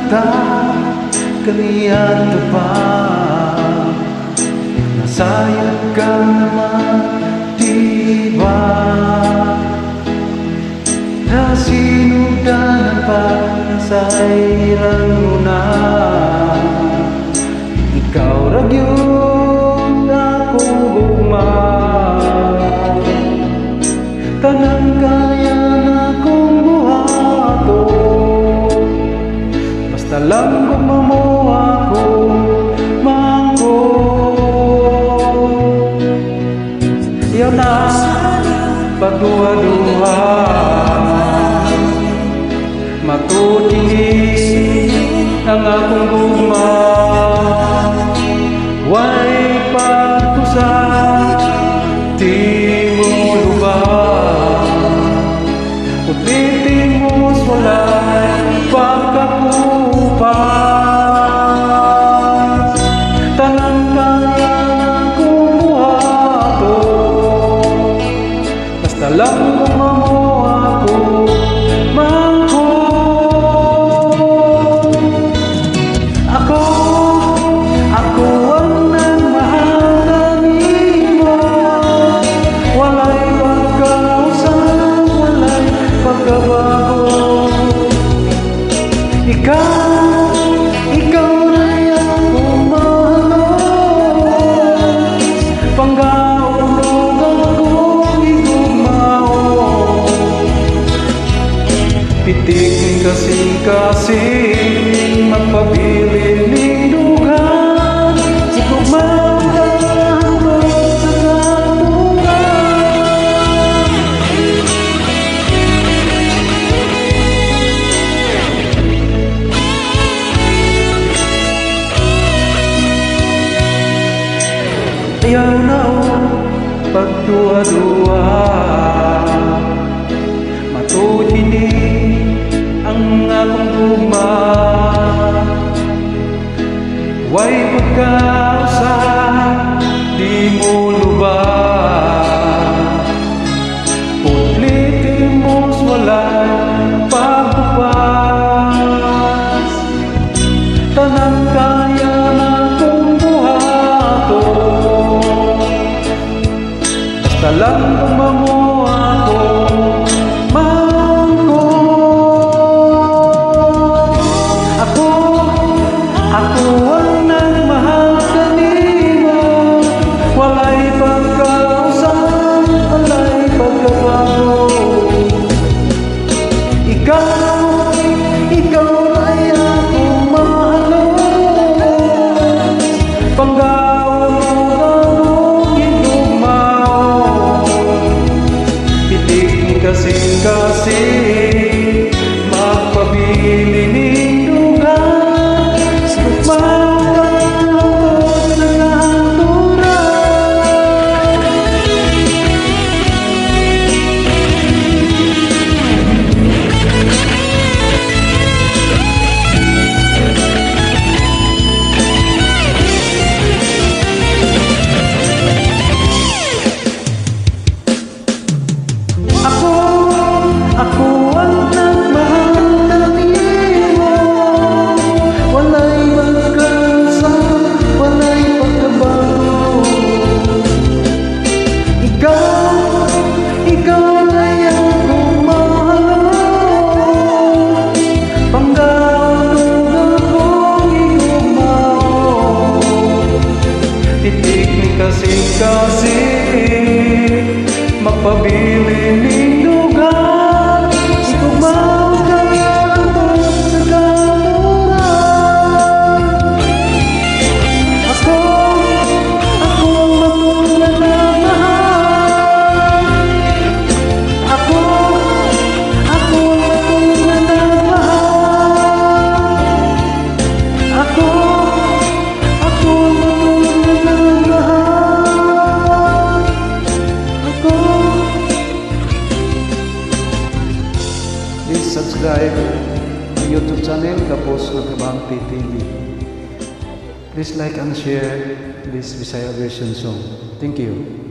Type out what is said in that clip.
ta kaniyan ka pa, nasayang ka naman, diba? Nasinugdanan pa sa irang luna, ikaw ragyod akong gugma, tanang kaya na kong buhato, basta lang gumamo ako mangko. Yaw na pagduha-duha, matutini ang akong gugma, way pagkusa di mo lubang, ulitin mo's walay pagkakupas, tanang kaya akong buhato, basta lang gumamo ako mangko. Ako ang nagmahal kanimo, walay pagkausap, walay pagkabago. Ikaw na'y akong mahalos, panggaulog akong igugmao, pitik kasing-kasing magpabilin ning dugan, igugmao ka hanggang sa katuran. Ayaw na pagduha-duha, matutini ang akong gugma, way pagkausap di mo lubang, ulitin mo's walay pagkupas, tanang kaya na kong buhato, basta lang gumamo ako mangko. Ako ang nagmahal kanimo, walay pagkausap, walay pagkabago. Ikaw ay akong mahalos, panggaulog akong igugmao, pitik kasing-kasing magpabili ning dugan, ako ang nagmahal kanimo, walay magkausap, walay pagkabago. Ikaw ay akong mahalos, panggaulog akong igugmao, titik kasing-kasing magpabilin ning dugan, subscribe to YouTube channel Kapos Nagkabangti TV. Please like and share this Bisaya version song. Thank you.